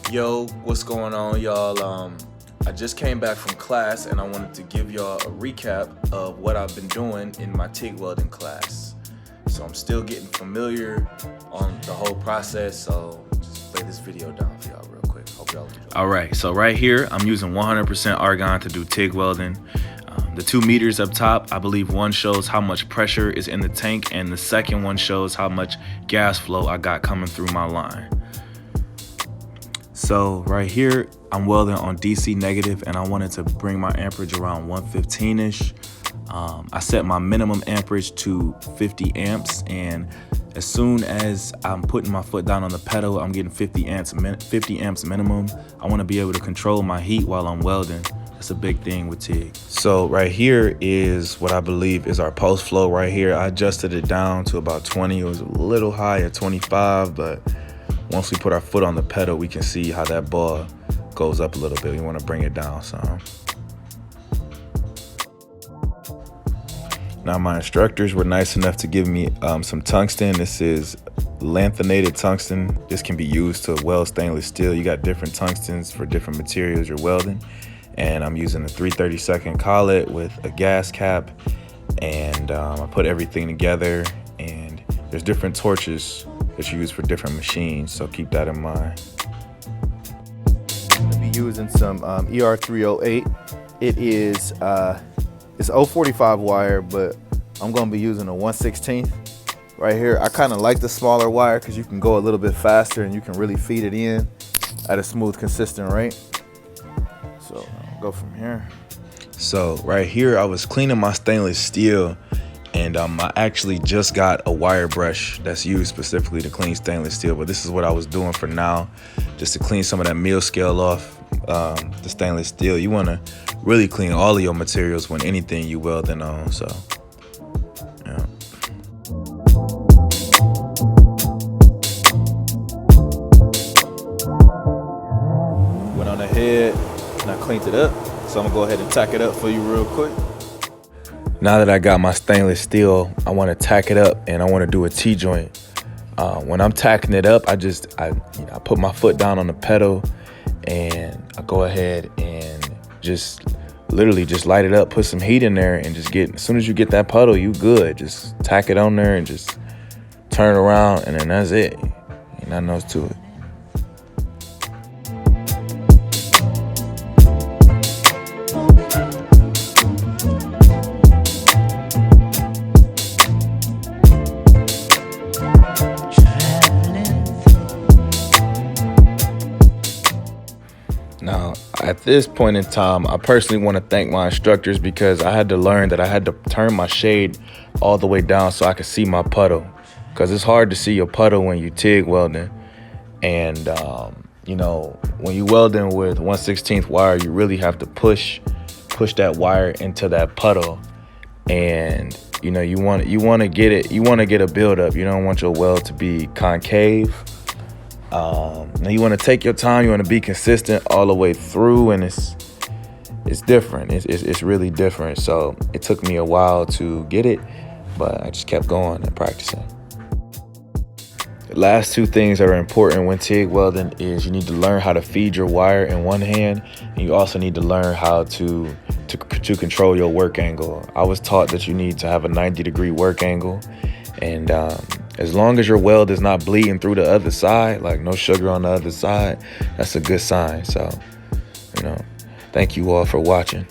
Yo, what's going on, y'all? I just came back from class and I wanted to give y'all a recap of what I've been doing in my TIG welding class. So I'm still getting familiar on the whole process, so just lay this video down for y'all real quick. Hope y'all enjoy. Alright, so right here, I'm using 100% argon to do TIG welding. The 2 meters up top, I believe one shows how much pressure is in the tank and the second one shows how much gas flow I got coming through my line. So right here, I'm welding on DC negative and I wanted to bring my amperage around 115-ish. I set my minimum amperage to 50 amps, and as soon as I'm putting my foot down on the pedal, I'm getting 50 amps minimum. I want to be able to control my heat while I'm welding. That's a big thing with TIG. So right here is what I believe is our post flow right here. I adjusted it down to about 20. It was a little high at 25, but once we put our foot on the pedal, we can see how that ball goes up a little bit. We want to bring it down some. Now my instructors were nice enough to give me some tungsten. This is lanthanated tungsten. This can be used to weld stainless steel. You got different tungstens for different materials you're welding. And I'm using a 332nd collet with a gas cap. And I put everything together, and there's different torches that you use for different machines, so keep that in mind. I'm gonna be using some ER308. It is it's 045 wire, but I'm gonna be using a 1/16 right here. I kind of like the smaller wire because you can go a little bit faster and you can really feed it in at a smooth, consistent rate. So I'll go from here. So right here, I was cleaning my stainless steel, and I actually just got a wire brush that's used specifically to clean stainless steel, but this is what I was doing for now, just to clean some of that meal scale off the stainless steel. You want to really clean all of your materials when anything you welding on, so yeah. Went on ahead and I cleaned it up, so I'm gonna go ahead and tack it up for you real quick. Now that I got my stainless steel, I want to tack it up and I want to do a T-joint. When I'm tacking it up, I put my foot down on the pedal and I go ahead and just literally just light it up, put some heat in there, and just as soon as you get that puddle, you good. Just tack it on there and just turn it around, and then that's it. Ain't nothing else to it. Now, at this point in time, I personally want to thank my instructors because I had to learn that I had to turn my shade all the way down so I could see my puddle. Because it's hard to see your puddle when you TIG welding. And, you know, when you welding with 1/16 wire, you really have to push that wire into that puddle. And, you know, you want to get a buildup. You don't want your weld to be concave. Now you want to take your time, you want to be consistent all the way through, and it's different. It's really different. So it took me a while to get it, but I just kept going and practicing. The last 2 things that are important when TIG welding is you need to learn how to feed your wire in one hand, and you also need to learn how to control your work angle. I was taught that you need to have a 90-degree work angle, and as long as your weld is not bleeding through the other side, like no sugar on the other side, that's a good sign. So, you know, thank you all for watching.